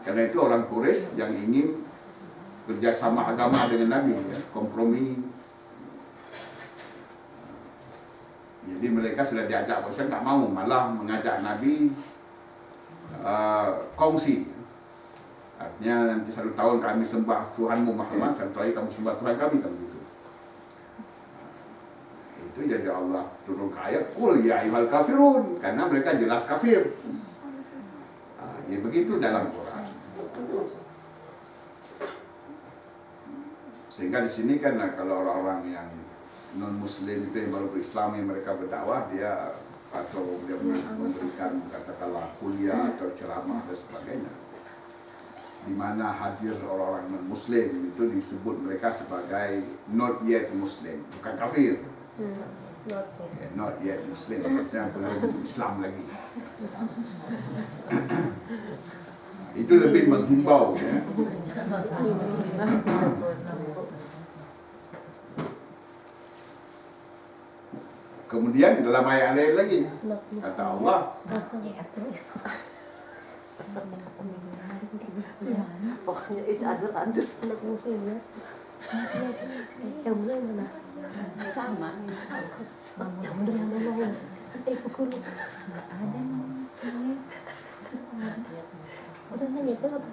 Karena itu orang Quraisy yang ingin kerjasama agama dengan Nabi, ya, kompromi. Jadi mereka sudah diajak, saya nggak mau, malah mengajak Nabi kongsi. Artinya nanti 1 tahun kami sembah Tuhanmu Muhammad, 1 tahun kamu sembah Tuhan kami, kalau gitu. Itu jadi Allah turun ke ayat qul ya ayyuhal kafirun, karena mereka jelas kafir. Ya begitu dalam Quran. Sehingga di sini kan kalau orang-orang yang non muslim itu yang baru berislam, yang mereka berdakwah, dia atau dia memberikan katakanlah kuliah atau ceramah dan sebagainya, di mana hadir orang-orang non muslim, itu disebut mereka sebagai not yet muslim, bukan kafir. Not yet muslim, maksudnya belum Islam lagi. Itu lebih menghimbau, ya. Kemudian dalam ayat lain lagi kata Allah, pokoknya itu adalah anak muslim ya. Yang benar mana? Sama. Yang benar yang mana ya? Pukul. Nggak ada muslim. Udah nanya itu apa?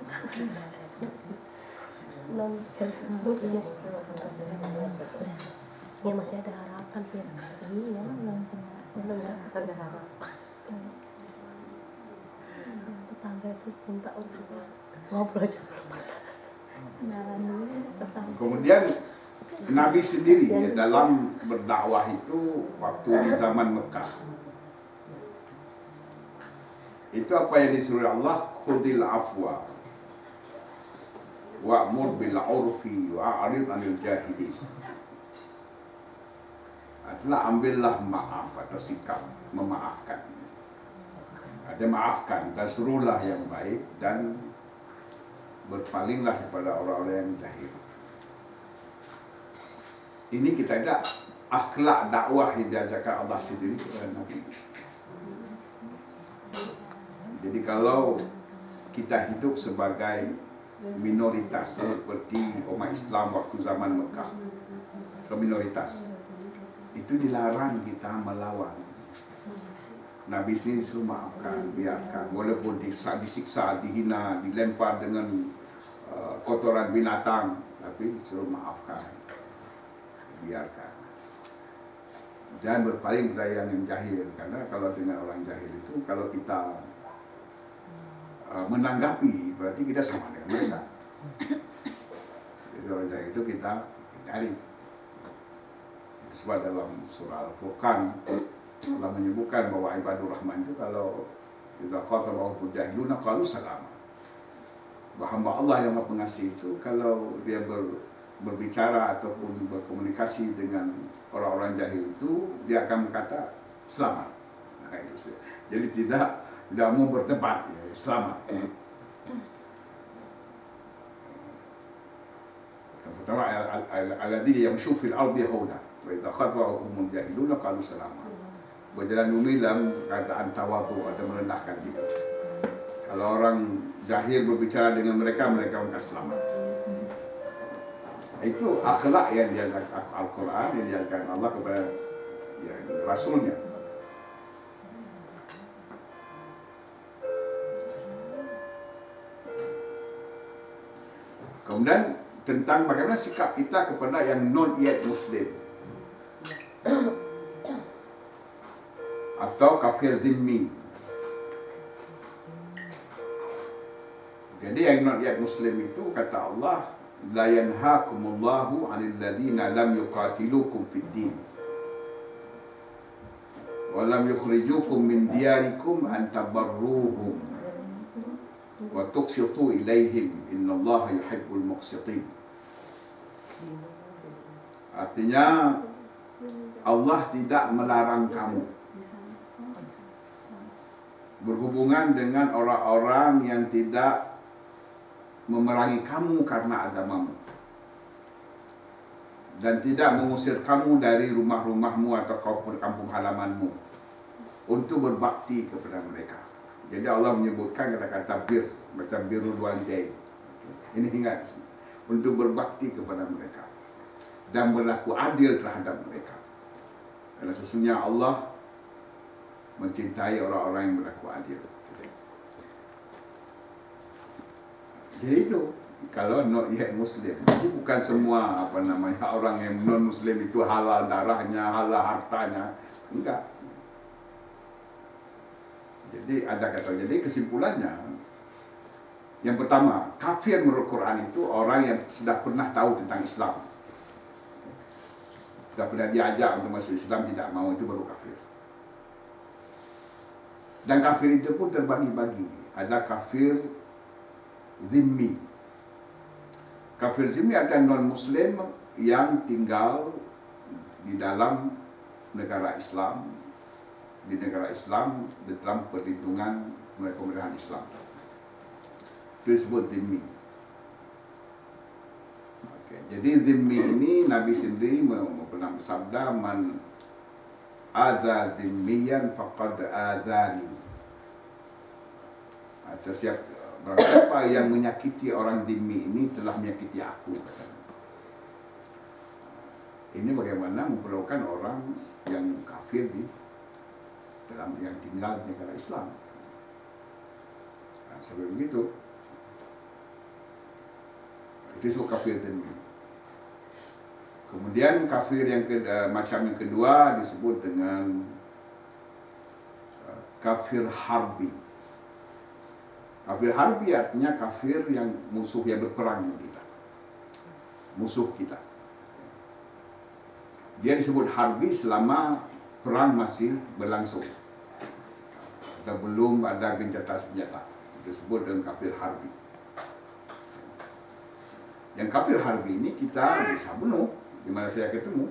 Ya masih ada harapan sih seperti ya, benar ada harapan. Tetangga itu minta untuk ngobrol aja. Kemudian Nabi sendiri ya, dalam berdakwah itu waktu di zaman Mekah, itu apa yang disuruh Allah, khudil afwa wa'mur bil urfi wa'arid 'anil jahilin. Adalah ambillah maaf atau sikap memaafkan. Ada maafkan dan suruhlah yang baik dan berpalinglah kepada orang-orang yang jahil. Ini kita lihat akhlak dakwah yang diajarkan Allah sendiri kepada Nabi. Jadi kalau kita hidup sebagai minoritas seperti umat Islam waktu zaman Mekah, minoritas, itu dilarang kita melawan. Nabi sini suruh maafkan, biarkan, walaupun disiksa, dihina, dilempar dengan kotoran binatang, tapi suruh maafkan, biarkan. Jangan berpaling kepada yang jahil, karena kalau dengan orang jahil itu, kalau kita menanggapi, berarti kita sama dengan mereka. Jadi orang jahil itu kita hindari. Sebab dalam surah Al-Furqan Allah menyebutkan bahwa ibadur rahman itu kalau idza khatabahum jahiluna qalu salama. Hamba Allah yang Maha Pengasih itu kalau dia berbicara ataupun berkomunikasi dengan orang-orang jahil itu, dia akan berkata selamat. Nah, itu. Jadi tidak mau berdebat, ya, selamat. Pertama alladzina yamshu fil ardi hauna wa idza khatabahum jahiluna qalu salama. Berjalan bumi dalam keadaan tawadhu, ada merendahkan diri. Kalau orang jahil berbicara dengan mereka minta selamat. Itu akhlak yang diajarkan Al-Quran, yang diajarkan Allah kepada ya, Rasulnya. Kemudian tentang bagaimana sikap kita kepada yang non yet Muslim atau kafir dhimmi. Jadi yang non yet Muslim itu kata Allah, la yanhaakumullahu 'anil ladzina lam yuqatilukum fid din wa lam yukhrijukum min diyarikum an tabarruhum wa tuqsitu ilaihim innallaha yuhibbul muqsitin. Artinya Allah tidak melarang kamu berhubungan dengan orang-orang yang tidak memerangi kamu karena agamamu dan tidak mengusir kamu dari rumah-rumahmu atau kampung halamanmu untuk berbakti kepada mereka. Jadi Allah menyebutkan kata-kata bir, macam birrul walidain. Ini ingat, untuk berbakti kepada mereka dan berlaku adil terhadap mereka. Karena sesungguhnya Allah mencintai orang-orang yang berlaku adil. Jadi itu, kalau not yet Muslim, itu bukan semua orang yang non Muslim itu halal darahnya, halal hartanya, enggak. Jadi ada kata, jadi kesimpulannya, yang pertama, kafir menurut Quran itu orang yang sudah pernah tahu tentang Islam, sudah pernah diajak untuk masuk Islam, tidak mau, itu baru kafir. Dan kafir itu pun terbagi-bagi. Ada kafir zimmi. Kafir zimmi adalah non-Muslim yang tinggal di dalam negara Islam, di negara Islam, di dalam perlindungan pemerintahan Islam. Itu disebut zimmi. Jadi zimmi ini Nabi sendiri pernah bersabda, man adza zimmiyan faqad adzani. Siapa yang menyakiti orang zimmi ini telah menyakiti aku, katanya. Ini bagaimana memperlakukan orang yang kafir di dalam yang tinggal di negara Islam. Sebab begitu, itu disebut kafir zimmi. Kemudian kafir yang macam yang kedua disebut dengan kafir harbi. Kafir harbi artinya kafir yang musuh, yang berperang dengan kita, musuh kita. Dia disebut harbi selama perang masih berlangsung atau belum ada gencatan senjata. Disebut dengan kafir harbi. Yang kafir harbi ini kita bisa bunuh di mana saya ketemu.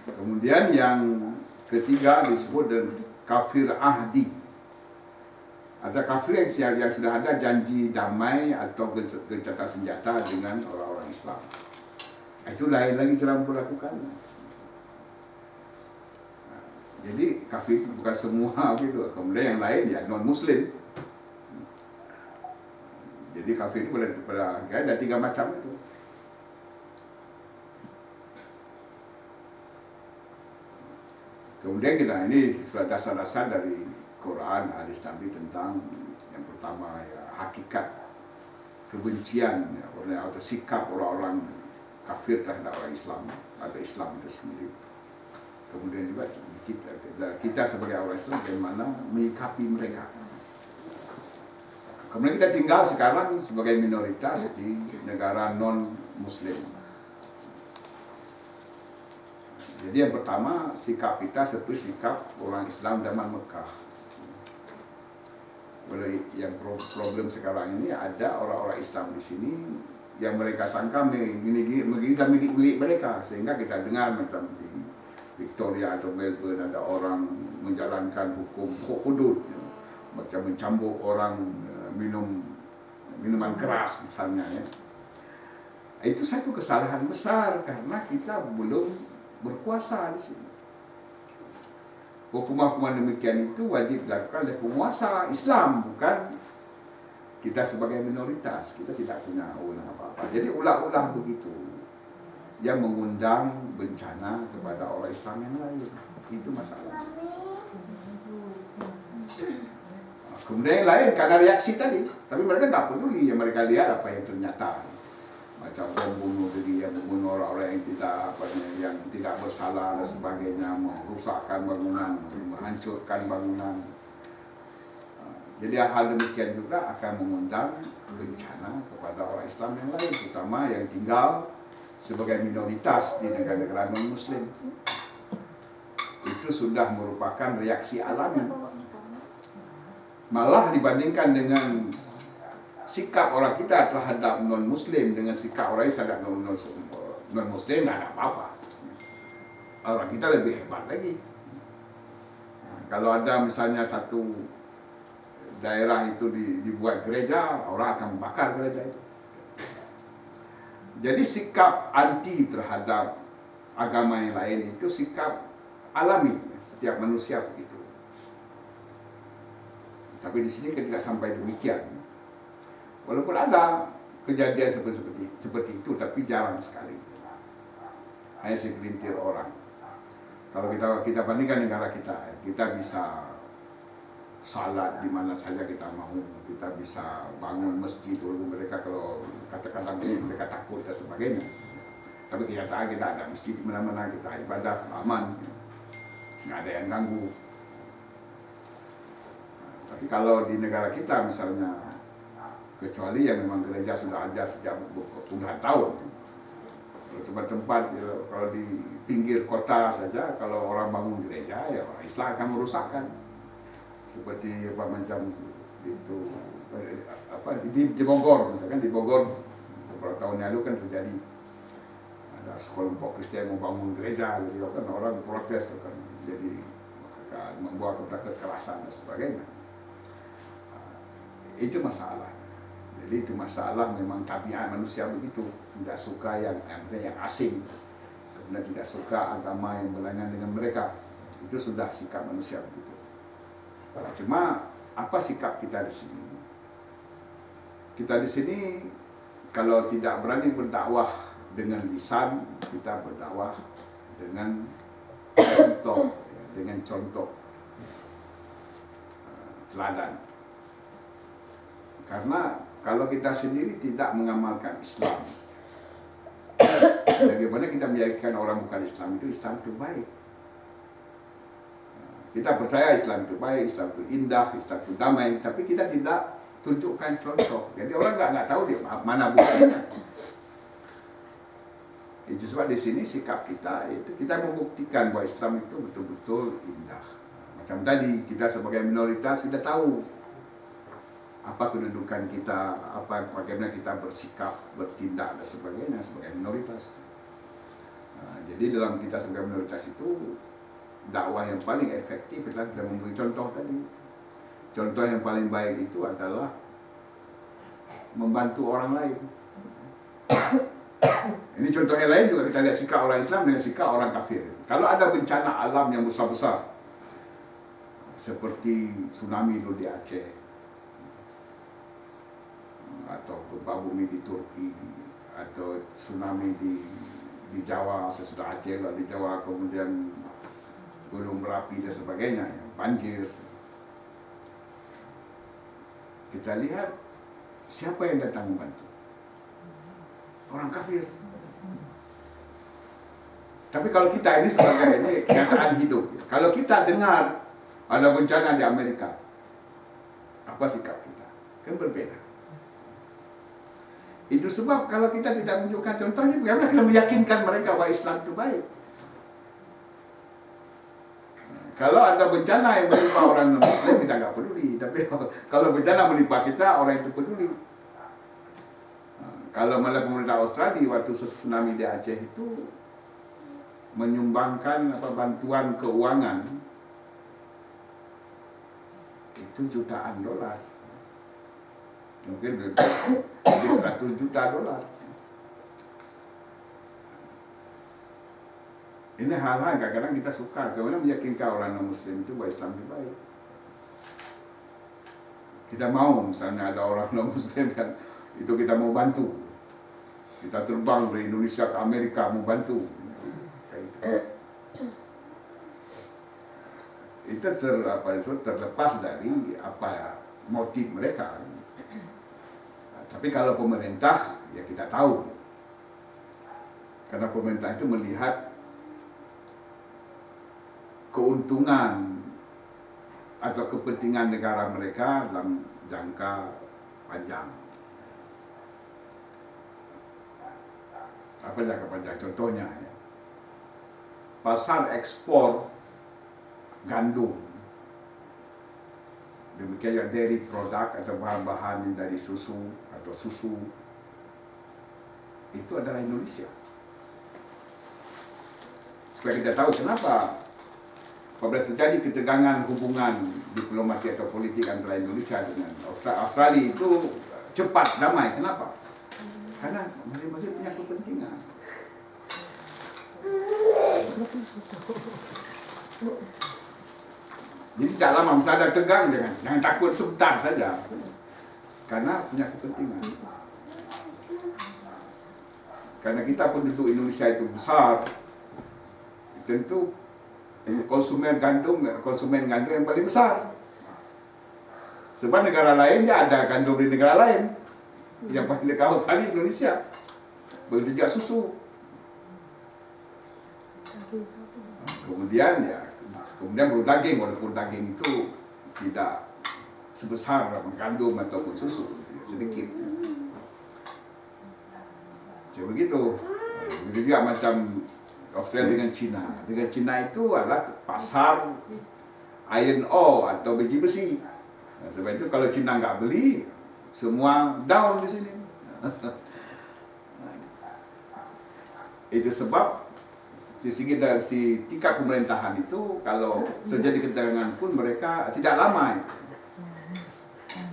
Kemudian yang ketiga disebut dengan kafir ahdi. Ada kafir yang sudah ada janji damai atau gencatan senjata dengan orang-orang Islam. Itu lain lagi cara memperlakukannya. Jadi kafir itu bukan semua gitu. Kemudian yang lain ya non-Muslim. Jadi kafir itu ada 3 macam itu. Kemudian ini sudah dasar-dasar dari Quran, hadis Nabi tentang yang pertama ya hakikat kebencian ya, atau sikap orang-orang kafir terhadap orang Islam, atau Islam itu sendiri. Kemudian juga kita sebagai orang Islam bagaimana menyikapi mereka. Kemudian kita tinggal sekarang sebagai minoritas di negara non-Muslim. Jadi yang pertama, sikap kita seperti sikap orang Islam zaman Mekah. Yang problem sekarang ini ada orang-orang Islam di sini yang mereka sangka Islam milik mereka, sehingga kita dengar macam di Victoria atau Melbourne ada orang menjalankan hukum hudud, macam mencambuk orang minuman keras misalnya ya. Itu satu kesalahan besar karena kita belum berkuasa di sini. Hukuman-hukuman demikian itu wajib dilakukan oleh penguasa Islam, bukan kita sebagai minoritas. Kita tidak punya wewenang apa-apa. Jadi ulah-ulah begitu yang mengundang bencana kepada orang Islam yang lain. Itu masalah. Kemudian yang lain karena reaksi tadi, tapi mereka tak peduli, yang mereka lihat apa yang ternyata. Macam bom bunuh diri, yang membunuh orang-orang yang tidak bersalah dan sebagainya, merusakkan bangunan, menghancurkan bangunan. Jadi hal demikian juga akan mengundang bencana kepada orang Islam yang lain, terutama yang tinggal sebagai minoritas di negara-negara non-Muslim. Itu sudah merupakan reaksi alami. Malah dibandingkan dengan sikap orang kita terhadap non-Muslim dengan sikap orang terhadap non-Muslim, tidak ada apa-apa. Orang kita lebih hebat lagi. Kalau ada misalnya satu daerah itu dibuat gereja, orang akan membakar gereja itu. Jadi sikap anti terhadap agama yang lain itu sikap alami, setiap manusia begitu. Tapi di sini tidak sampai demikian. Walaupun ada kejadian seperti itu, tapi jarang sekali. Hanya segelintir orang. Kalau kita bandingkan negara kita bisa salat di mana saja kita mau, kita bisa bangun masjid. Walaupun mereka kalau katakanlah masjid mereka takut dan sebagainya. Tapi kenyataan kita ada masjid di mana-mana, kita ibadah aman, nggak ada yang ganggu. Tapi kalau di negara kita misalnya, kecuali yang memang gereja sudah ada sejak puluhan tahun. Kalau tempat-tempat, kalau di pinggir kota saja, kalau orang bangun gereja, ya orang Islam akan merusakkan. Seperti macam itu, di Bogor, misalkan di Bogor beberapa tahun lalu kan terjadi ada sekelompok Kristen mau bangun gereja, gitu kan orang protes, kan jadi membawa kepada kekerasan dan sebagainya. Itu masalah. Jadi itu masalah, memang tabiat manusia begitu, tidak suka yang asing, kemudian tidak suka agama yang berlainan dengan mereka. Itu sudah sikap manusia begitu. Cuma apa sikap kita di sini? Kita di sini kalau tidak berani berdakwah dengan lisan, kita berdakwah dengan contoh teladan. Karena kalau kita sendiri tidak mengamalkan Islam, bagaimana kita meyakinkan orang bukan Islam itu Islam itu baik? Kita percaya Islam itu baik, Islam itu indah, Islam itu damai, tapi kita tidak tunjukkan contoh. Jadi orang nggak tahu dia mana buktinya. Itu sebab di sini sikap kita itu kita membuktikan bahwa Islam itu betul-betul indah. Macam tadi kita sebagai minoritas kita tahu apa kedudukan kita, bagaimana kita bersikap, bertindak dan sebagainya sebagai minoritas. Jadi dalam kita sebagai minoritas itu dakwah yang paling efektif adalah kita memberi contoh tadi. Contoh yang paling baik itu adalah membantu orang lain. Ini contoh yang lain juga kita lihat sikap orang Islam dengan sikap orang kafir. Kalau ada bencana alam yang besar-besar, seperti tsunami dulu di Aceh, atau gempa bumi di Turki, atau tsunami di Jawa, sesudah Aceh lalu di Jawa, kemudian gunung berapi dan sebagainya, banjir. Kita lihat siapa yang datang membantu? Orang kafir. Tapi kalau kita ini sebagai kenyataan hidup, kalau kita dengar ada bencana di Amerika, apa sikap kita? Kan berbeda. Itu sebab kalau kita tidak menunjukkan contohnya, bagaimana kita meyakinkan mereka bahwa Islam itu baik? Kalau ada bencana yang menimpa orang non-Muslim, kita nggak peduli. Tapi kalau bencana menimpa kita, orang itu peduli. Kalau malah pemerintah Australia waktu tsunami di Aceh itu menyumbangkan bantuan keuangan itu jutaan dolar, mungkin lebih 100 juta dolar. Ini hal-hal kadang-kadang kita suka, bagaimana meyakinkan orang non-Muslim itu bahwa Islam itu baik. Kita mau misalnya ada orang non-Muslim yang itu kita mau bantu, kita terbang dari Indonesia ke Amerika mau bantu, kayak gitu. Itu terlepas dari motif mereka. Tapi kalau pemerintah, ya kita tahu, karena pemerintah itu melihat keuntungan atau kepentingan negara mereka dalam jangka panjang. Apa jangka panjang? Contohnya, ya, pasar ekspor gandum, demikian juga dairy product atau bahan-bahan dari susu atau susu, itu adalah Indonesia. Supaya kita tahu kenapa apabila terjadi ketegangan hubungan diplomatik atau politik antara Indonesia dengan Australia itu cepat damai. Kenapa? Karena masing-masing punya kepentingan. Jadi tidak lama, misalnya ada tegang, jangan takut sebentar saja. Karena punya kepentingan. Karena kita penduduk Indonesia itu besar, tentu konsumen gandum yang paling besar. Sebab negara lain dia ada gandum di negara lain, yang paling kau sekali Indonesia. Begitu juga susu. Kemudian baru daging, walaupun daging itu tidak sebesar gandum ataupun susu, sedikit. Jadi begitu. Begitu juga macam Australia dengan China. Dengan China itu adalah pasar iron ore atau biji besi. Nah, sebab itu kalau China nggak beli, semua down di sini. Itu sebab dari tingkat pemerintahan itu kalau terjadi ketegangan pun mereka tidak lama itu.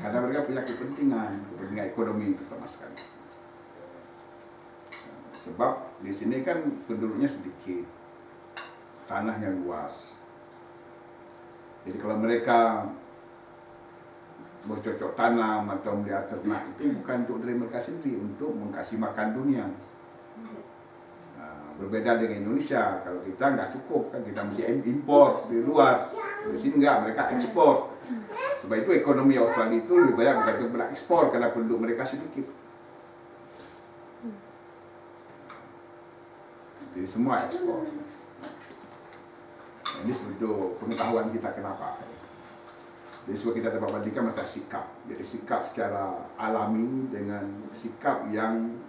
Karena mereka punya kepentingan ekonomi itu sama sekali. Sebab di sini kan penduduknya sedikit, tanahnya luas. Jadi kalau mereka bercocok tanam atau melihara ternak itu bukan untuk diri mereka sendiri, untuk mengkasih makan dunia. Berbeda dengan Indonesia, kalau kita nggak cukup kan, kita mesti impor di luar. Di sini nggak, mereka ekspor. Sebab itu ekonomi Australia itu lebih banyak bergantung pada ekspor karena penduduk mereka sedikit. Jadi semua ekspor. Nah, ini sebetulnya pengetahuan kita kenapa. Jadi sebab kita dapat bandingkan masalah sikap. Jadi sikap secara alami dengan sikap yang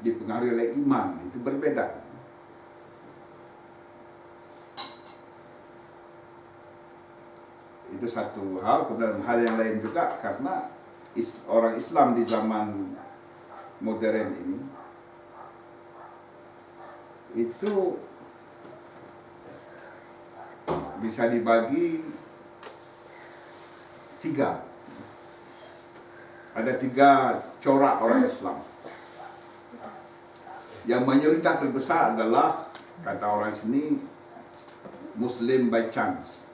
dipengaruhi oleh iman itu berbeda. Itu satu hal. Kemudian hal yang lain juga karena orang Islam di zaman modern ini itu bisa dibagi tiga. Ada tiga corak orang Islam. Yang mayoritas terbesar adalah, kata orang sini, Muslim by chance.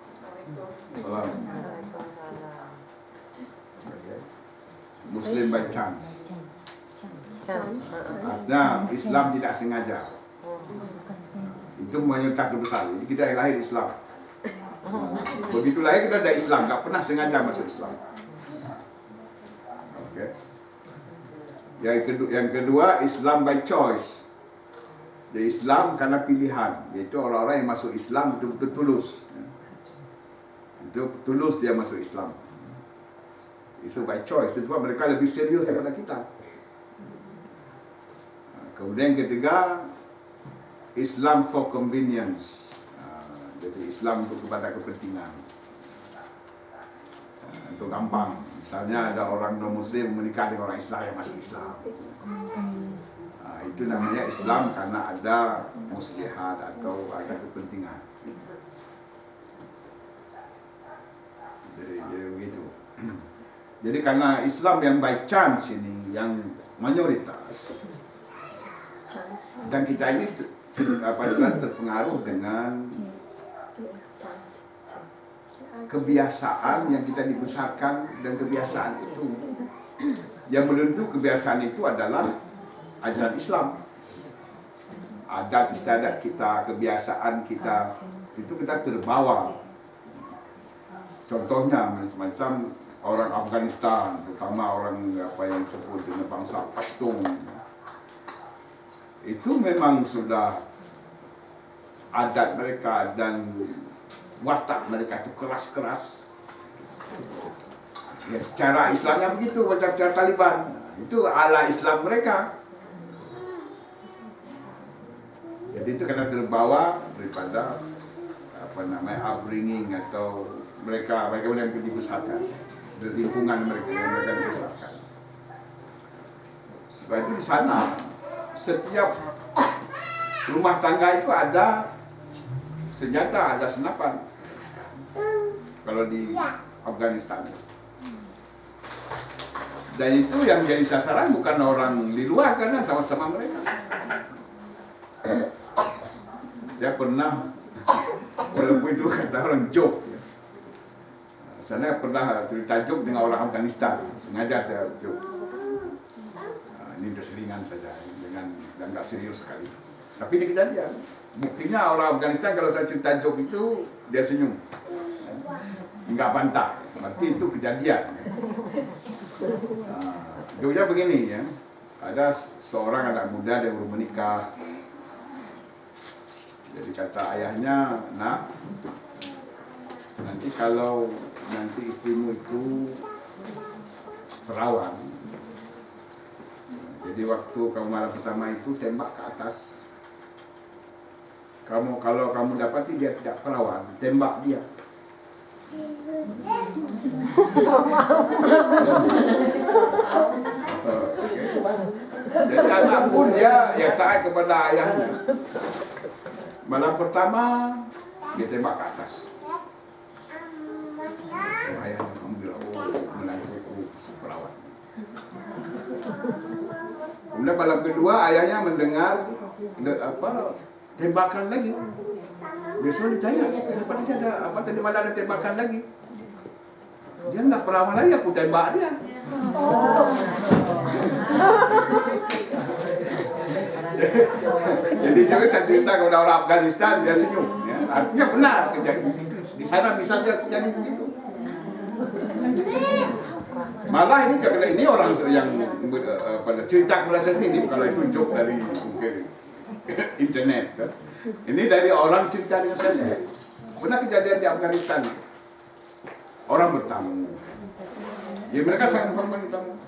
Muslim by chance. Artinya Islam tidak sengaja. Itu mayoritas terbesar. Jadi kita yang lahir Islam. Begitu lahir kita ada Islam, nggak pernah sengaja masuk Islam. Okay. Yang kedua Islam by choice. Jadi Islam karena pilihan, yaitu orang-orang yang masuk Islam betul-betul tulus. Itu tulus dia masuk Islam. Itu by choice, sebab mereka lebih serius daripada kita. Kemudian yang ketiga Islam for convenience. Jadi Islam untuk kepada kepentingan. Untuk gampang. Misalnya ada orang non-Muslim menikah dengan orang Islam yang masuk Islam. Itu namanya Islam karena ada muslihat atau ada kepentingan. Jadi begitu. Jadi karena Islam yang by chance ini yang mayoritas, dan kita ini terpengaruh dengan kebiasaan yang kita dibesarkan, dan kebiasaan itu yang menentu kebiasaan itu adalah ajaran Islam. Adat istiadat kita, kebiasaan kita, itu kita terbawa. Contohnya macam orang Afghanistan, terutama orang yang disebut dengan bangsa Pashtun, itu memang sudah adat mereka dan watak mereka itu keras-keras. Ya, cara Islamnya begitu, macam cara Taliban. Itu ala Islam mereka. Jadi itu karena terbawa daripada upbringing atau mereka yang dibesarkan, dari lingkungan mereka yang mereka dibesarkan. Sebab itu di sana setiap rumah tangga itu ada senjata, ada senapan. Kalau di Afghanistan. Dan itu yang jadi sasaran bukan orang di luar, karena sama-sama mereka. Saya pernah, walaupun itu kata orang joke, ya. Saya pernah tajuk dengan orang Afghanistan, sengaja saya tajuk. Ini berselingan saja, dan nggak serius sekali. Tapi ini kejadian. Buktinya orang Afghanistan kalau saya cerita tajuk itu dia senyum, nggak bantah. Berarti itu kejadian. Jogja begini ya, ada seorang anak muda yang baru menikah. Jadi kata ayahnya, nak, nanti kalau nanti istrimu itu perawan, jadi waktu kamu malam pertama itu tembak ke atas. Kalau kamu dapati dia tidak perawan, tembak dia. Jadi anak pun dia yang taat kepada ayahnya. Malam pertama dia tembak ke atas. Ayahnya gembira, menantuku perawan. Kemudian malam kedua ayahnya mendengar tembakan lagi. Besok ditanya, kenapa dia ada tadi malam ada tembakan lagi? Dia nggak perawan lagi, aku tembak dia. Jadi jangan saya cerita kepada orang Afghanistan, dia senyum. Ya. Artinya benar kejadian itu. Di sana bisa terjadi begitu. Malah ini orang yang pada cerita kepada saya ini, kalau itu joke dari mungkin internet kan. Ini dari orang cerita dengan saya. Pernah kejadian di Afghanistan. Orang bertamu. Ya mereka sangat menghormati tamu.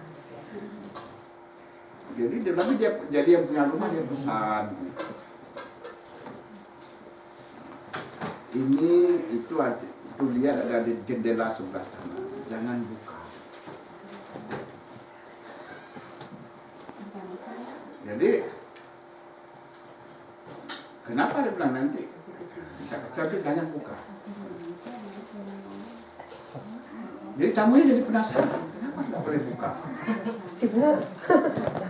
Tapi dia jadi yang punya rumah dia pesan. Ini itu lihat ada di jendela sebelah sana. Jangan buka. Jadi kenapa dia bilang nanti? Tapi jangan buka. Jadi tamunya jadi penasaran, kenapa tidak boleh buka?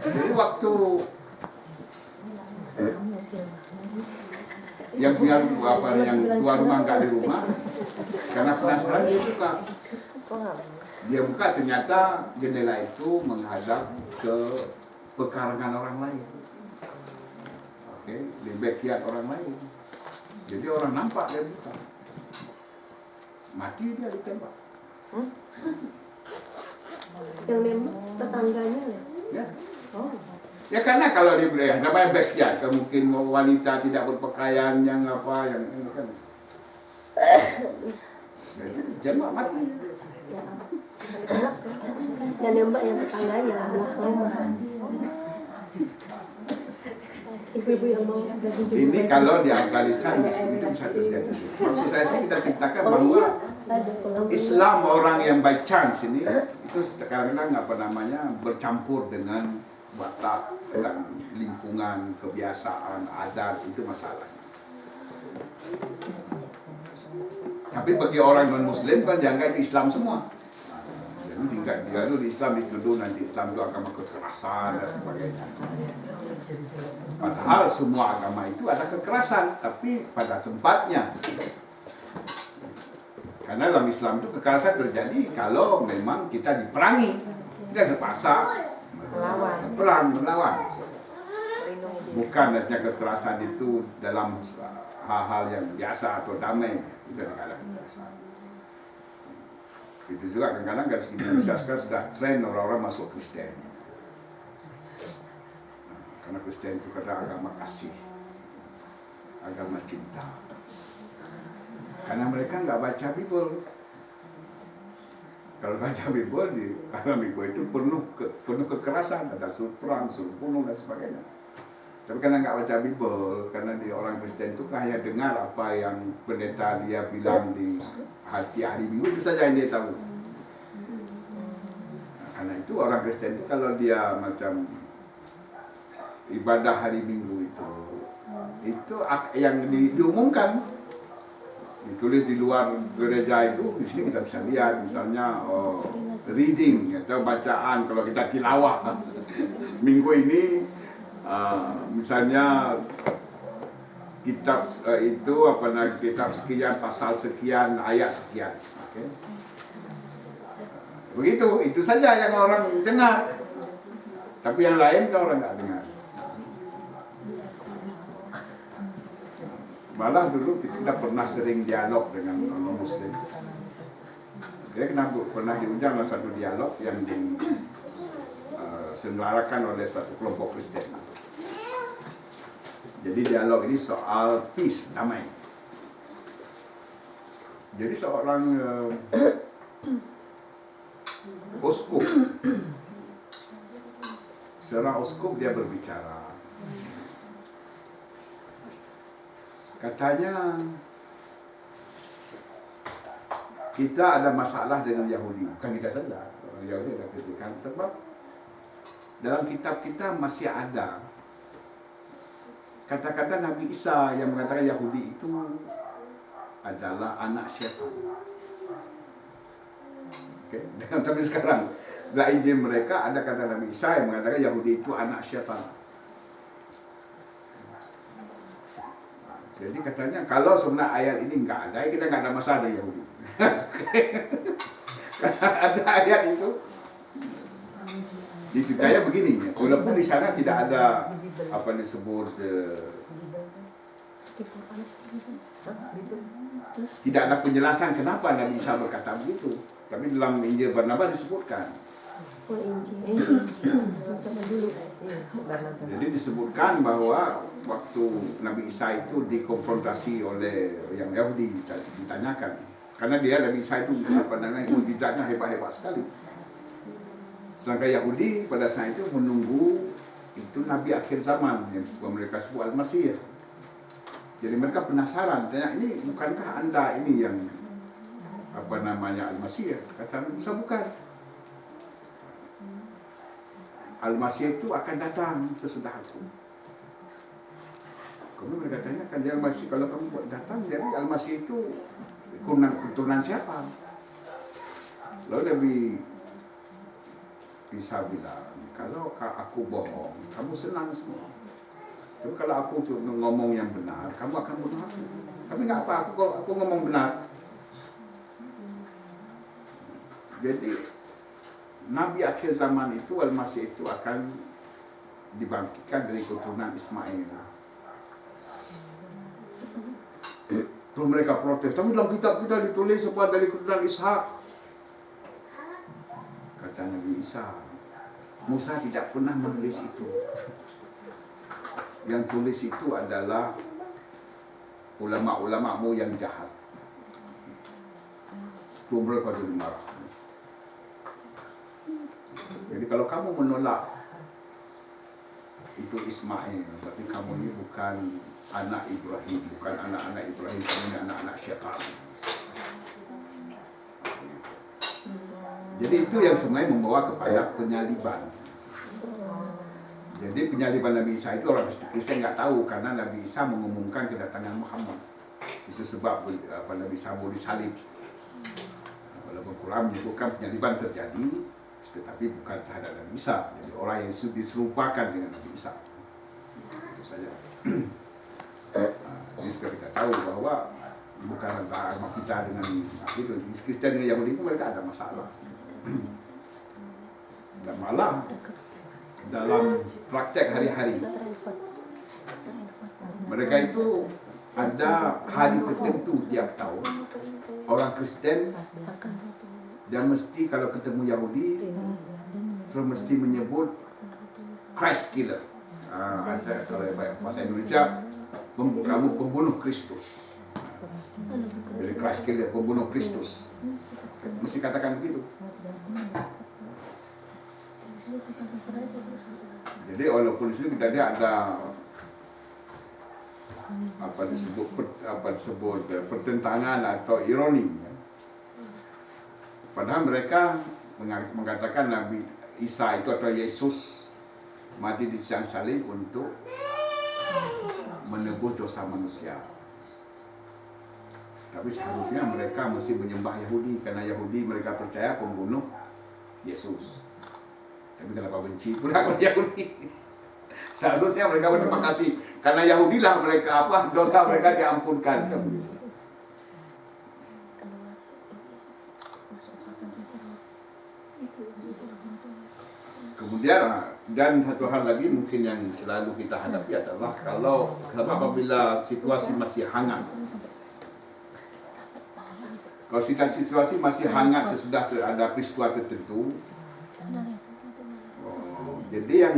Jadi waktu yang punya yang tuan rumah nggak di rumah, karena penasaran dia buka. Dia buka ternyata jendela itu menghadap ke pekarangan orang lain. Oke, di backyard orang lain. Jadi orang nampak dia buka. Mati dia ditembak. Yang nembak tetangganya ya? Oh. Ya karena kalau di wilayah namanya backyard, mungkin wanita tidak berpakaian yang apa yang ini kan. Jadi jembak mati. Ya. Dan nembak yang tetangganya belakang. Ibu-ibu yang mau ini kalau di Afghanistan itu bisa terjadi. Maksud saya sih kita ceritakan bahwa Islam orang yang by chance ini itu kadang-kadang bercampur dengan watak dan lingkungan, kebiasaan, adat, itu masalahnya. Tapi bagi orang non-Muslim kan dianggap Islam semua. Jadi tinggal dia di Islam dituduh nanti Islam itu agama kekerasan dan sebagainya. Padahal semua agama itu ada kekerasan, tapi pada tempatnya. Karena dalam Islam itu kekerasan terjadi kalau memang kita diperangi, kita terpaksa melawan. Bukan artinya kekerasan itu dalam hal-hal yang biasa atau damai, itu adalah kekerasan. Itu juga kadang-kadang dari segi Indonesia sekarang sudah tren orang-orang masuk Kristen. Karena Kristen itu kata agama kasih, agama cinta. Karena mereka nggak baca Bible. Kalau baca Bible karena Bible itu penuh kekerasan, ada suruh perang, suruh bunuh dan sebagainya. Tapi karena nggak baca Bible, karena di orang Kristen itu hanya dengar apa yang pendeta dia bilang di hari Minggu, itu saja yang dia tahu. Nah, karena itu orang Kristen itu kalau dia macam ibadah hari Minggu itu yang diumumkan, ditulis di luar gereja itu, di sini kita bisa lihat misalnya reading atau bacaan kalau kita tilawah minggu ini. Misalnya kitab kitab sekian, pasal sekian, ayat sekian. Okay? Begitu, itu saja yang orang dengar. Tapi yang lain kan orang nggak dengar. Malah dulu kita pernah sering dialog dengan orang Muslim. Dia pernah diundang dalam satu dialog yang diselenggarakan oleh satu kelompok Kristen. Jadi dialog ini soal peace, damai. Jadi seorang uskup dia berbicara. Katanya kita ada masalah dengan Yahudi, bukan kita saja. Orang Yahudi ada kritikan sebab dalam kitab kita masih ada kata-kata Nabi Isa yang mengatakan Yahudi itu adalah anak syaitan. Okay? Tapi sekarang dalam Injil mereka ada kata Nabi Isa yang mengatakan Yahudi itu anak syaitan. Jadi katanya kalau sebenarnya ayat ini enggak ada, kita enggak ada masalah dengan Yahudi. Ada ayat itu. Ceritanya begini, walaupun di sana tidak ada apa disebut tidak ada penjelasan kenapa Nabi Isa berkata begitu. Tapi dalam Injil Barnabas disebutkan. Jadi disebutkan bahwa waktu Nabi Isa itu dikonfrontasi oleh yang Yahudi, ditanyakan. Karena Nabi Isa itu mukjizatnya hebat-hebat sekali. Sedangkan Yahudi pada saat itu menunggu itu Nabi akhir zaman yang mereka sebut Al-Masih. Jadi mereka penasaran, tanya ini bukankah anda ini yang Al-Masih? Kata Nabi Isa bukan. Al-Masih itu akan datang sesudah aku. Kemudian mereka tanyakan, Al-Masih kalau kamu buat datang, jadi Al-Masih itu keturunan siapa? Lalu Nabi Isa bilang, kalau aku bohong, kamu senang semua. Tapi kalau aku ngomong yang benar, kamu akan bunuh aku. Tapi nggak apa, aku ngomong benar. Jadi Nabi akhir zaman itu, Al-Masih itu akan dibangkitkan dari keturunan Ismail. Terus mereka protes, tapi dalam kitab kita ditulis sebab dari keturunan Ishak. Kata Nabi Isa, Musa tidak pernah menulis itu. Yang tulis itu adalah ulama-ulamamu yang jahat. Itu mereka jadi marah. Jadi kalau kamu menolak itu Ismail, berarti kamu ini bukan anak Ibrahim, bukan anak-anak Ibrahim, kamu ini anak-anak syaitan. Jadi itu yang sebenarnya membawa kepada penyaliban. Jadi penyaliban Nabi Isa itu orang Kristen nggak tahu karena Nabi Isa mengumumkan kedatangan Muhammad. Itu sebab Nabi Isa mau disalib. Walaupun Quran menyebutkan penyaliban terjadi, tetapi bukan terhadap Nabi Isa. Jadi orang yang diserupakan dengan Nabi Isa. Itu saja. Jadi kita tahu bahwa bukan antara agama kita dengan itu. Kristen dengan Yahudi itu mereka ada masalah. Dan malah dalam praktek hari-hari mereka itu ada hari tertentu tiap tahun. Orang Kristen dia mesti kalau ketemu Yahudi dia mesti menyebut Christ killer. Ada kalau bahasa Indonesia kamu pembunuh Kristus. Jadi Christ killer, pembunuh Kristus. Mesti katakan begitu. Jadi walaupun di sini kita ada apa disebut pertentangan atau ironi, ya. Padahal mereka mengatakan Nabi Isa itu atau Yesus mati di tiang salib untuk menebus dosa manusia. Tapi seharusnya mereka mesti menyembah Yahudi karena Yahudi mereka percaya pembunuh Yesus. Tapi kenapa benci pula kepada Yahudi? Seharusnya mereka berterima kasih karena Yahudilah mereka dosa mereka diampunkan. Dan satu hal lagi mungkin yang selalu kita hadapi adalah kalau apabila situasi masih hangat. Kalau situasi masih hangat sesudah ada peristiwa tertentu, jadi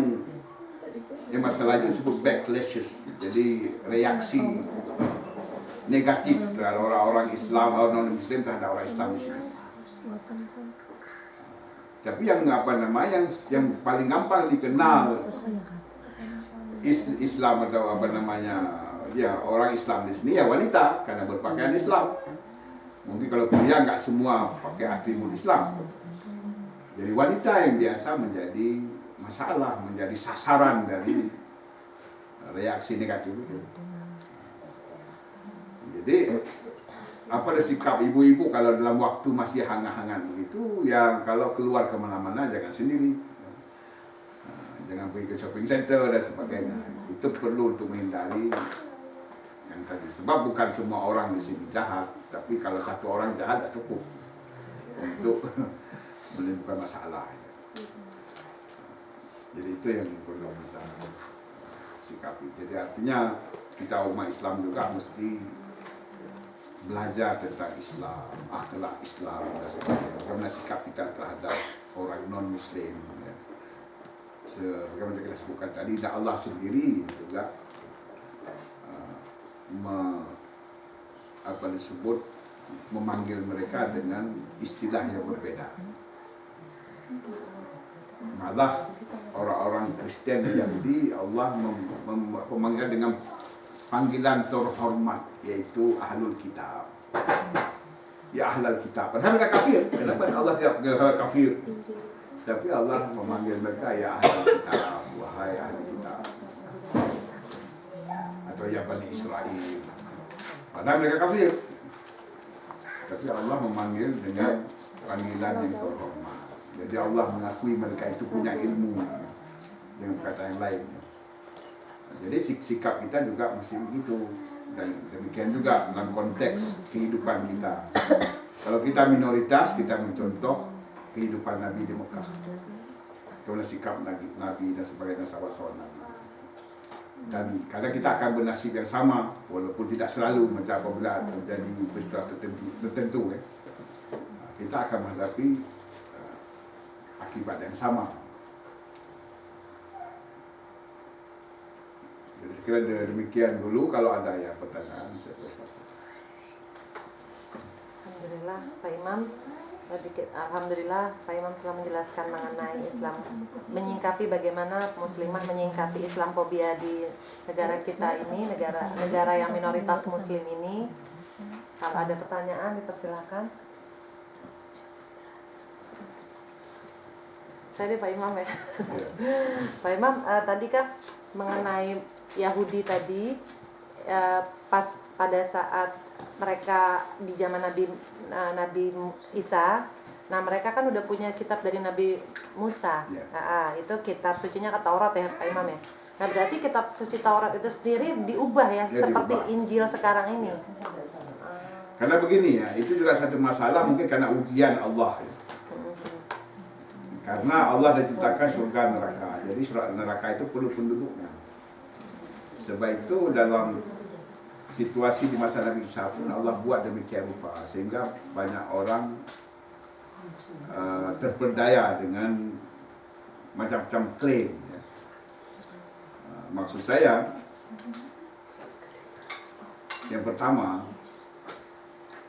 yang masalah itu disebut backlashes, jadi reaksi negatif terhadap orang-orang Islam, orang non-Muslim terhadap orang Islam di sini. Tapi yang paling gampang dikenal Islam atau orang Islam di sini ya wanita karena berpakaian Islam. Mungkin kalau pria nggak semua pakai atribut Islam. Jadi wanita yang biasa menjadi masalah, menjadi sasaran dari reaksi negatif itu. Jadi apa sikap ibu-ibu kalau dalam waktu masih hangat-hangat begitu, ya kalau keluar kemana-mana jangan sendiri. Jangan pergi ke shopping center dan sebagainya. Itu perlu untuk menghindari yang tadi. Sebab bukan semua orang di sini jahat, tapi kalau satu orang jahat dah cukup untuk menimbulkan masalah. Jadi itu yang perlu kita sikapi. Jadi artinya kita umat Islam juga mesti belajar tentang Islam, akhlak Islam dan sebagainya. Bagaimana sikap kita terhadap orang non-Muslim. Ya. Bagaimana kita sebutkan tadi, dan Allah sendiri juga disebut memanggil mereka dengan istilah yang berbeda. Malah orang-orang Kristen dan Yahudi Allah memanggil dengan panggilan terhormat, yaitu ahlul kitab. Ya ahlul kitab. Padahal mereka kafir. Kenapa Allah tidak panggil kafir? Tapi Allah memanggil mereka ya ahlul kitab, wahai ahli kitab. Atau ya Bani Israel. Padahal mereka kafir. Tapi Allah memanggil dengan panggilan yang terhormat. Jadi Allah mengakui mereka itu punya ilmu. Dengan kata yang lain. Jadi sikap kita juga mesti begitu. Dan demikian juga dalam konteks kehidupan kita. Kalau kita minoritas, kita mencontoh kehidupan Nabi di Mekah. Bagaimana sikap Nabi dan sebagainya sahabat-sahabat Nabi. Dan kadang kita akan bernasib yang sama, walaupun tidak selalu macam apabila terjadi peristiwa tertentu. Kita akan menghadapi akibat yang sama. Jadi saya kira demikian dulu. Kalau ada ya pertanyaan, saya persilakan. Alhamdulillah Pak Imam. Alhamdulillah Pak Imam telah menjelaskan mengenai Islam, menyingkapi bagaimana muslimah menyingkapi Islamfobia di negara kita ini, negara yang minoritas muslim ini. Kalau ada pertanyaan dipersilakan. Saya deh Pak Imam ya. Pak Imam, tadi kan mengenai Yahudi tadi, pas pada saat mereka di zaman Nabi Isa, nah mereka kan udah punya kitab dari Nabi Musa. Itu kitab sucinya ke Taurat ya Pak Imam ya. Nah berarti kitab suci Taurat itu sendiri diubah ya seperti diubah. Injil sekarang ini. Karena begini ya, itu juga satu masalah mungkin karena ujian Allah. Ya. Karena Allah dah ciptakan surga neraka. Jadi surga neraka itu perlu penduduknya. Sebab itu dalam situasi di masa Nabi Isa pun Allah buat demikian rupa sehingga banyak orang terperdaya dengan macam-macam klaim. Ya. Maksud saya, yang pertama,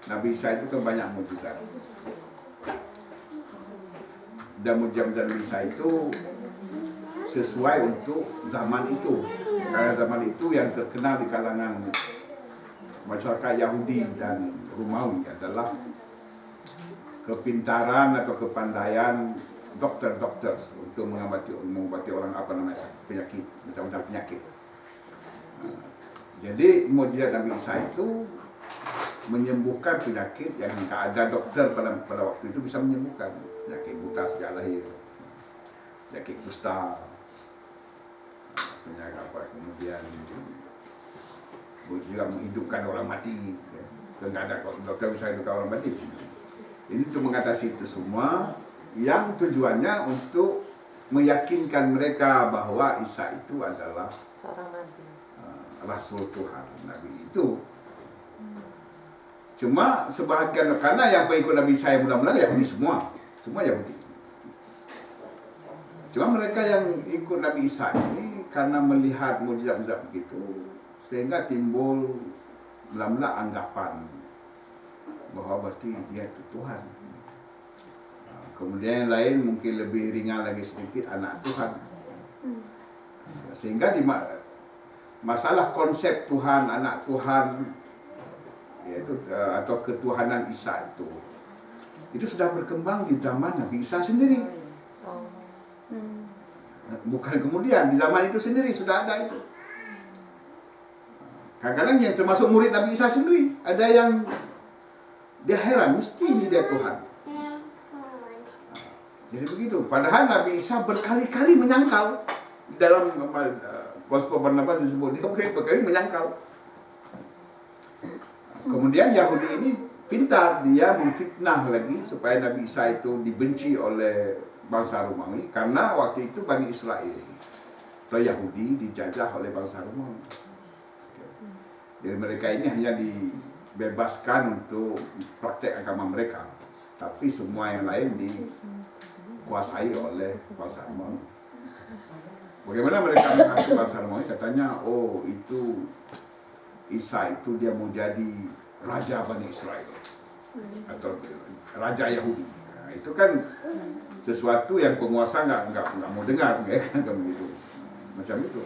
Nabi Isa itu kan banyak mukjizat. Dan mukjizat Nabi Isa itu sesuai untuk zaman itu. Karena zaman itu yang terkenal di kalangan masyarakat Yahudi dan Romawi adalah kepintaran atau kepandaian dokter-dokter untuk mengobati orang penyakit, macam-macam penyakit. Jadi mukjizat Nabi Isa itu menyembuhkan penyakit yang tak ada dokter pada waktu itu bisa menyembuhkan. Penyakit buta sejak lahir, penyakit kusta, penyakit apa, kemudian juga menghidupkan orang mati. Tidak ada dokter bisa hidupkan orang mati. Ini untuk mengatasi itu semua yang tujuannya untuk meyakinkan mereka bahwa Isa itu adalah seorang nabi. Rasul Tuhan, Nabi itu. Cuma sebahagian, karena yang pengikut Nabi Isa mula-mula Yahudi semua Yahudi. Cuma mereka yang ikut Nabi Isa ini karena melihat mukjizat-mukjizat begitu, sehingga timbul mula-mula anggapan bahwa berarti dia itu Tuhan. Kemudian yang lain mungkin lebih ringan lagi sedikit, anak Tuhan. Sehingga di masalah konsep Tuhan, anak Tuhan, yaitu atau ketuhanan Isa itu sudah berkembang di zaman Nabi Isa sendiri. Bukan kemudian, di zaman itu sendiri sudah ada itu. Kadang-kadang yang termasuk murid Nabi Isa sendiri, ada yang dia heran, mesti ini dia Tuhan. Jadi begitu. Padahal Nabi Isa berkali-kali menyangkal. Dalam Gospel Barnabas disebut, dia berkali-kali menyangkal. Kemudian Yahudi ini pintar, dia memfitnah lagi supaya Nabi Isa itu dibenci oleh bangsa Romawi, karena waktu itu Bani Israel atau Yahudi dijajah oleh bangsa Romawi. Jadi mereka ini hanya dibebaskan untuk praktek agama mereka, tapi semua yang lain dikuasai oleh bangsa Romawi. Bagaimana mereka mengaku bangsa Romawi? Katanya, oh itu Isa itu dia mau jadi raja Bani Israel atau raja Yahudi. Nah, itu kan sesuatu yang penguasa nggak mau dengar, ya kan, begitu, macam itu.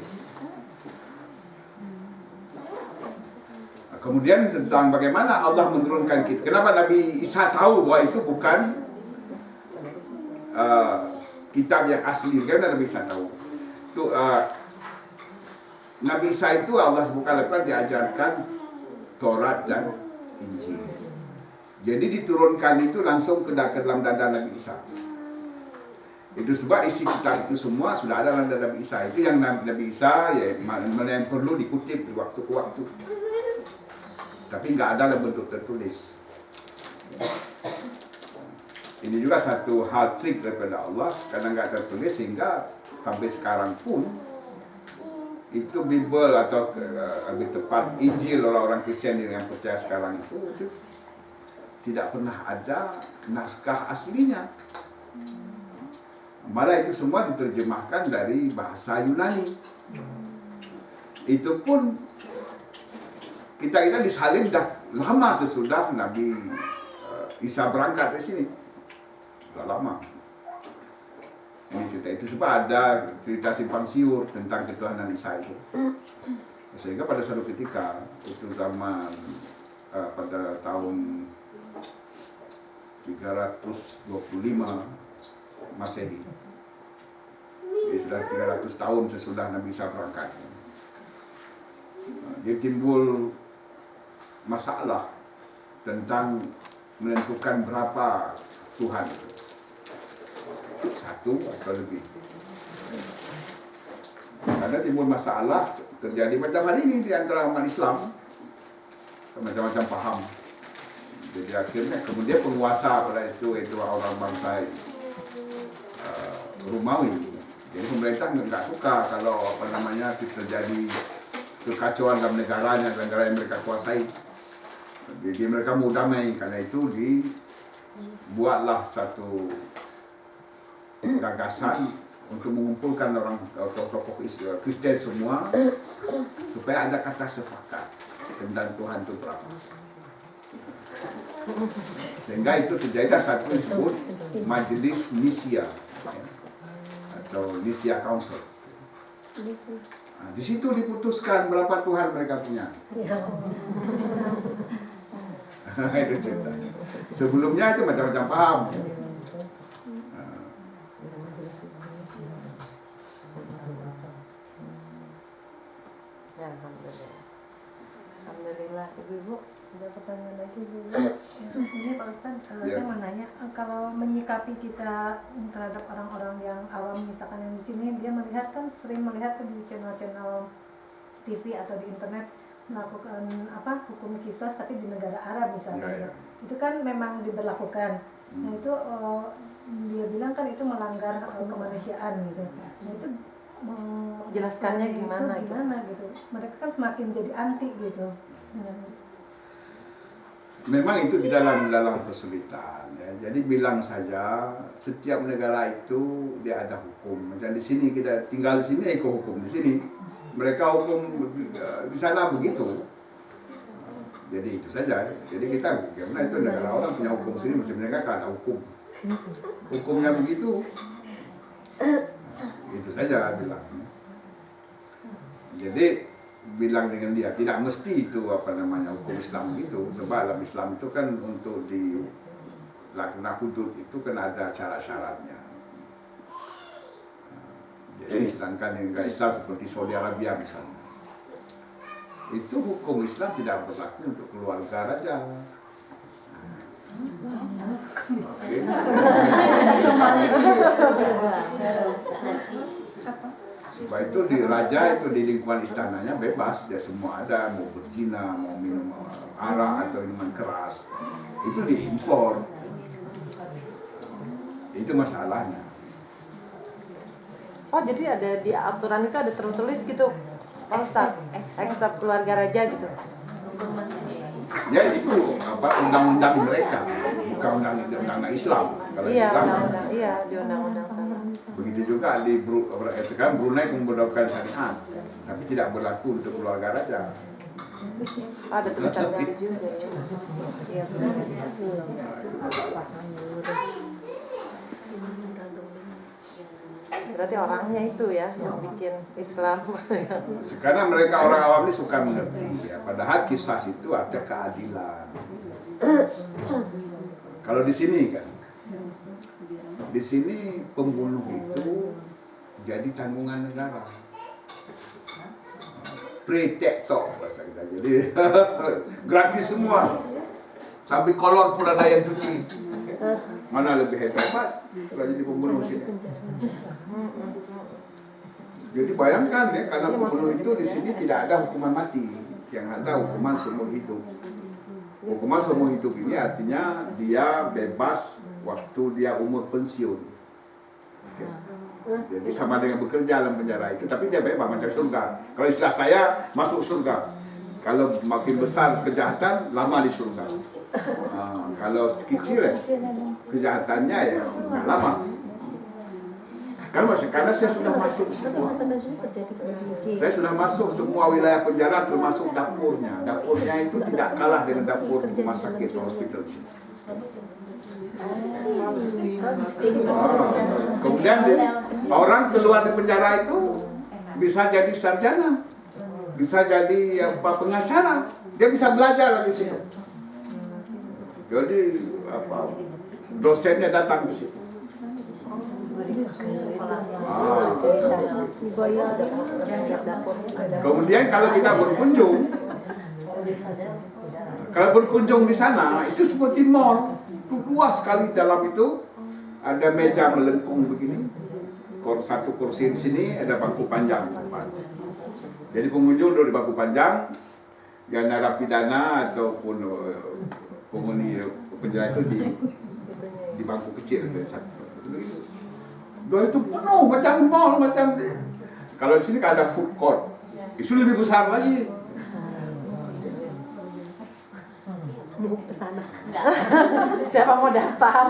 Nah, kemudian tentang bagaimana Allah menurunkan kita. Kenapa Nabi Isa tahu bahwa itu bukan kitab yang asli? Bagaimana Nabi Isa tahu? Itu Nabi Isa itu Allah sebutkan lepas diajarkan Taurat dan Injil. Jadi diturunkan itu langsung ke dalam dada Nabi Isa. Itu sebab isi kitab itu semua sudah ada dalam dada Nabi Isa. Itu yang Nabi Isa ya, mana yang perlu dikutip di waktu ke waktu. Tapi nggak ada dalam bentuk tertulis. Ini juga satu hal trik daripada Allah, karena nggak tertulis sehingga sampai sekarang pun itu Bible atau lebih tepat Injil orang-orang Kristen yang percaya sekarang itu tidak pernah ada naskah aslinya. Malah itu semua diterjemahkan dari bahasa Yunani. Itu pun kita disalin dah lama sesudah Nabi Isa berangkat dari sini. Sudah lama. Ini cerita itu sebab ada cerita simpang siur tentang ketuhanan Isa itu. Sehingga pada suatu ketika itu zaman pada tahun 325 Masehi. Jadi sudah 300 tahun sesudah Nabi Isa berangkat. Dia timbul masalah tentang menentukan berapa Tuhan itu. Satu atau lebih. Karena timbul masalah terjadi macam hari ini di antara umat Islam, macam-macam paham. Jadi akhirnya kemudian penguasa pada itu orang bangsa Romawi. Jadi pemerintah nggak suka kalau terjadi kekacauan dalam negara yang mereka kuasai. Jadi mereka mau damai, karena itu dibuatlah satu gagasan untuk mengumpulkan orang tokoh Kristen semua supaya ada kata sepakat tentang Tuhan itu berapa. Sehingga itu terjadi satu disebut Majelis Nisia atau Nisia Council. Nah, di situ diputuskan berapa Tuhan mereka punya. Itu ceritanya. Sebelumnya itu macam-macam paham. Ya, Alhamdulillah. Ibu-ibu ada pertanyaan lagi, Ibu? Ini Pak Ustadz, saya mau nanya, kalau menyikapi kita terhadap orang-orang yang awam, misalkan yang di sini, dia melihat kan sering melihat di channel-channel TV atau di internet melakukan hukum kisas tapi di negara Arab misalnya, itu kan memang diberlakukan. Nah itu dia bilang kan itu melanggar kemanusiaan gitu. Nah, itu Jelaskannya gimana itu gimana gitu. Mereka kan semakin jadi anti gitu. Memang itu di dalam kesulitan ya. Jadi bilang saja setiap negara itu dia ada hukum. Macam di sini kita tinggal di sini ikut hukum di sini. Mereka hukum di sana begitu. Jadi itu saja. Jadi kita karena itu negara orang punya hukum sini mesti mereka kan ada hukum. Hukumnya begitu. Itu saja bilang. Jadi bilang dengan dia tidak mesti itu apa namanya hukum Islam gitu. Sebab dalam Islam itu kan untuk dilakukan hudud itu kan ada syarat-syaratnya. Jadi sedangkan negara Islam seperti Saudi Arabia misalnya, itu hukum Islam tidak berlaku untuk keluarga raja. Sebab itu di raja itu di lingkungan istananya bebas, dia semua ada, mau berzina, mau minum arak atau minuman keras, itu diimpor. Itu masalahnya. Oh, jadi ada di aturan itu ada tertulis gitu, eksak keluarga raja gitu. Ya itu apa undang-undang mereka, bukan undang-undang Islam. Kalau Iya, Islam, undang-undang, iya di undang-undang sana. begitu juga di sekarang Brunei memperlakukan syariat, tapi tidak berlaku untuk keluarga raja. Ada tulisannya juga ya. Iya benar. Berarti orangnya itu ya yang bikin Islam. Sekarang mereka orang awam ini suka mengerti ya, padahal kisah itu ada keadilan. Kalau di sini kan, di sini pembunuh itu jadi tanggungan negara. Pretektok bahasa kita, jadi gratis semua. Sampai kolor pun ada yang cuci. Mana lebih hebat kalau jadi pembunuh sini. Jadi bayangkan ya, karena pembunuh itu di sini tidak ada hukuman mati, yang ada hukuman seumur hidup. Hukuman seumur hidup ini artinya dia bebas waktu dia umur pensiun. Oke. Jadi sama dengan bekerja dalam penjara itu, tapi dia bebas macam surga. Kalau istilah saya masuk surga. Kalau makin besar kejahatan, lama di surga. Kalau kecil kejahatannya ya nggak lama. Karena saya sudah masuk semua. Saya sudah masuk semua wilayah penjara termasuk dapurnya. Dapurnya itu tidak kalah dengan dapur rumah sakit atau hospital sini. Kemudian orang keluar di penjara itu bisa jadi sarjana, bisa jadi pengacara, dia bisa belajar di situ. Jadi dosennya datang ke situ. Kemudian kalau kita berkunjung di sana itu seperti mall, luas sekali. Dalam itu ada meja melengkung begini, satu kursi di sini, ada bangku panjang. Jadi pengunjung duduk di bangku panjang, yang narapidana ataupun penghuni penjara itu di bangku kecil satu. Dua itu penuh macam mall, macam kalau di sini kan ada food court, itu lebih besar lagi. Ke sana. Siapa mau datang?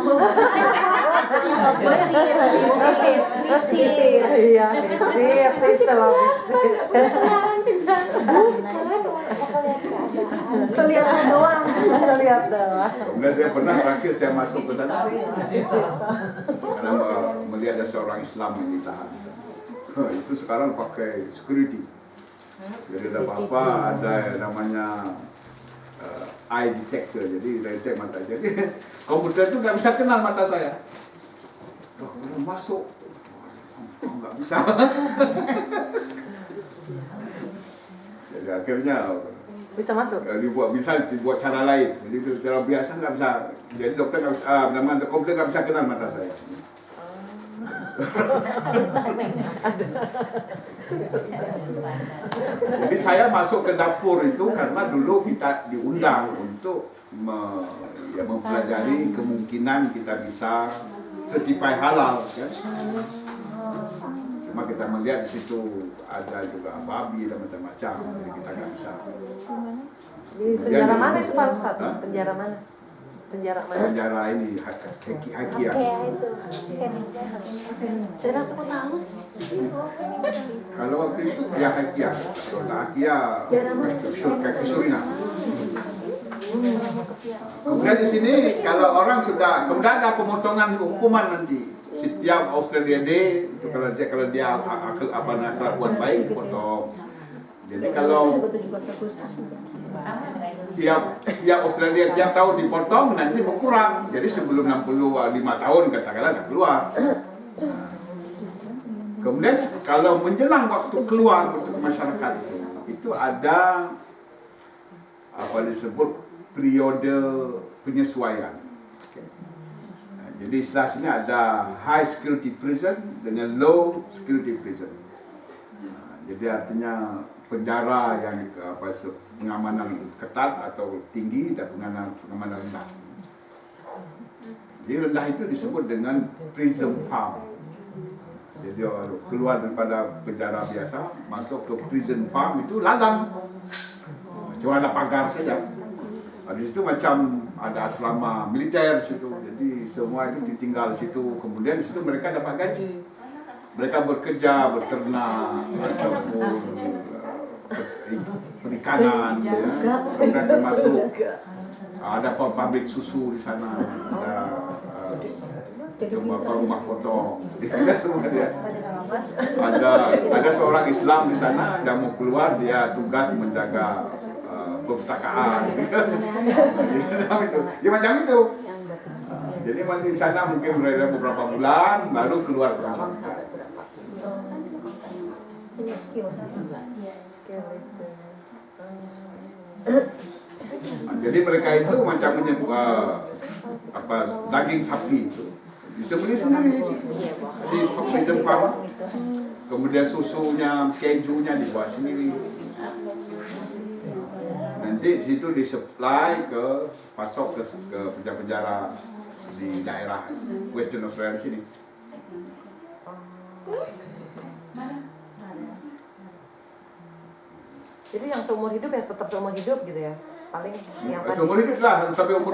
Visit. Iya, visit. Kelihatan doang. Sebenarnya saya pernah terakhir saya masuk ke sana karena melihat ada seorang Islam yang ditahan. Itu sekarang pakai security. Jadi ada apa-apa, ada namanya eye detector, jadi detect mata. Jadi komputer itu nggak bisa kenal mata saya. Belum masuk, nggak bisa. Jadi akhirnya bisa masuk. Dibuat cara lain. Jadi cara biasa nggak bisa. Jadi dokter nggak bisa, komputer nggak bisa kenal mata saya. Jadi saya masuk ke dapur itu karena dulu kita diundang untuk mempelajari kemungkinan kita bisa certified halal kan. Cuma kita melihat di situ ada juga babi dan macam-macam, jadi kita nggak bisa. Di penjara mana itu Pak Ustadz? Penjara mana? Penjara mana? Penjara ini Hakia. itu. Dan aku tahu sih. Kalau waktu itu ya Hakia, kalau Hakia ke Suriname. Kemudian di sini kalau orang sudah, kemudian ada pemotongan hukuman nanti. Setiap Australia Day itu kalau dia kelakuan baik dipotong. Jadi kalau tiap Australia tiap tahun dipotong nanti berkurang. Jadi sebelum 65 tahun katakanlah nggak keluar. Kemudian kalau menjelang waktu keluar untuk masyarakat itu ada apa disebut periode penyesuaian. Jadi istilah sini ada high security prison dengan low security prison. Jadi artinya penjara yang pengamanan ketat atau tinggi dan pengamanan rendah. Jadi rendah itu disebut dengan prison farm. Jadi keluar daripada penjara biasa masuk ke prison farm itu ladang. Cuma ada pagar saja. Di situ macam ada asrama militer di situ, jadi semua itu ditinggal di situ. Kemudian di situ mereka dapat gaji, mereka bekerja, beternak ataupun perikanan, ya. Mereka termasuk ada pabrik susu di sana, ada rumah potong, ada seorang Islam di sana yang mau keluar, dia tugas menjaga perpustakaan, ya macam itu. Jadi di sana mungkin berada beberapa bulan, lalu keluar ke masyarakat. Jadi mereka itu macam daging sapi itu disembelih sendiri di situ, di prison farm. Kemudian susunya, kejunya dibuat sendiri. Nanti di situ disuplai pasok ke penjara-penjara di daerah Western Australia sini. Jadi yang seumur hidup ya tetap seumur hidup gitu ya. Paling yang Seumur hidup lah sampai umur